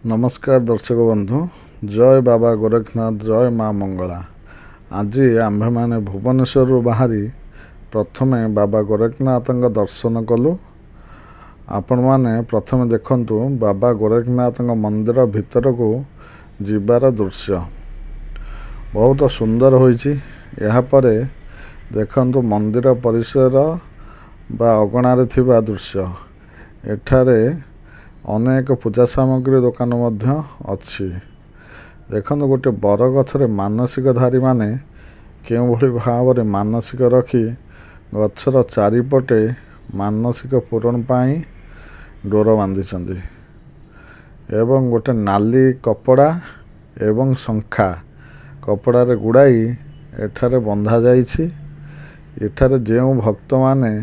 नमस्कार दर्शक बंधु। जय बाबा गोरखनाथ, जय माँ मंगला। आज आंभ मैंने भुवनेश्वर बाहरी प्रथमे बाबा गोरखनाथ दर्शन कलु। आपण मैंने प्रथम देखंतु बाबा गोरखनाथ मंदिर भितर को जीवार दृश्य बहुत सुंदर होइछि। यहाँ पर देखंतु मंदिर परिसर बा अगणार थिबा दृश्य। एठारे अनेक पूजा सामग्री दुकान मध्य अच्छी। देखो गोटे बर गछरे मानसिकधारी माने केउ भली भाव मानसिक रखी गछर चारिपटे मानसिक पूरण पाई डोर बांधिଛନ୍ତି एवं गोटे नाली कपड़ा एवं शंखा कपड़ारे गुड़ाई एठारे बंधा जाइछि। एठारे जेउ भक्त माने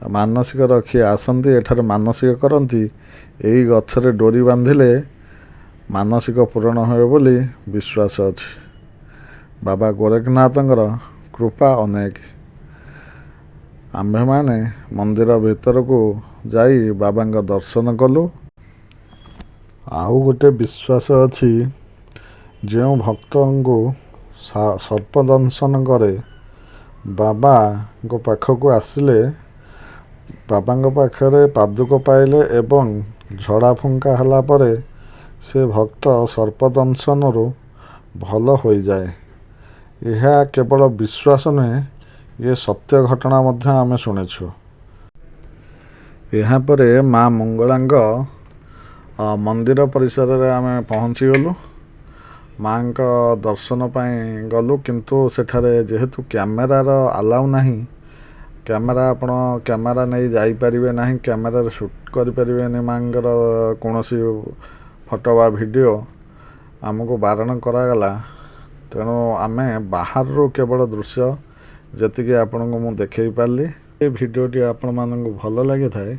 मानसिक रखी आसंती एठारे मानसिक करती एई गछरे डोरी बांधिले मानसिक पूरण होय बोली विश्वास अछि। बाबा गोरखनाथंकर कृपा अनेक। आम्भे माने मंदिर भीतर को जाई बाबांग दर्शन कलु। आउ गोटे विश्वास अछि जो भक्तंको सर्प दंशन करे बाबा को पाखक आसिले बाबांग पाखरे पादुक पाइले एवं झड़ा फुंका हला परे से भक्त सर्प दंशन रु भल हो जाए। यह केवल विश्वास नुहे, ये सत्य घटना मध्य आमे शुणिछु। यहाँ पर माँ मंगलांग मंदिर परिसर रे आमे पहुँची गलु। माँ का दर्शन पाई गलु, किंतु सेठारे जेहेतु कैमेरार अलाउ नाही, कैमेरा आपण कैमेरा नहीं जाई परिबे नाही, कैमेरा शूट करि परिबे नि मांगर कोनोसी फोटो बा वीडियो आमको बारण करागला। तेणु आमे बाहर रो केवल दृश्य जति आपन को मु देखै पारली। ए वीडियोटी आपण मानक भल लगे थाए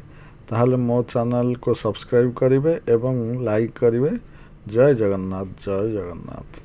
ताहले मो चैनल को सब्सक्राइब करिवे एवं लाइक करिवे। जय जगन्नाथ, जय जगन्नाथ।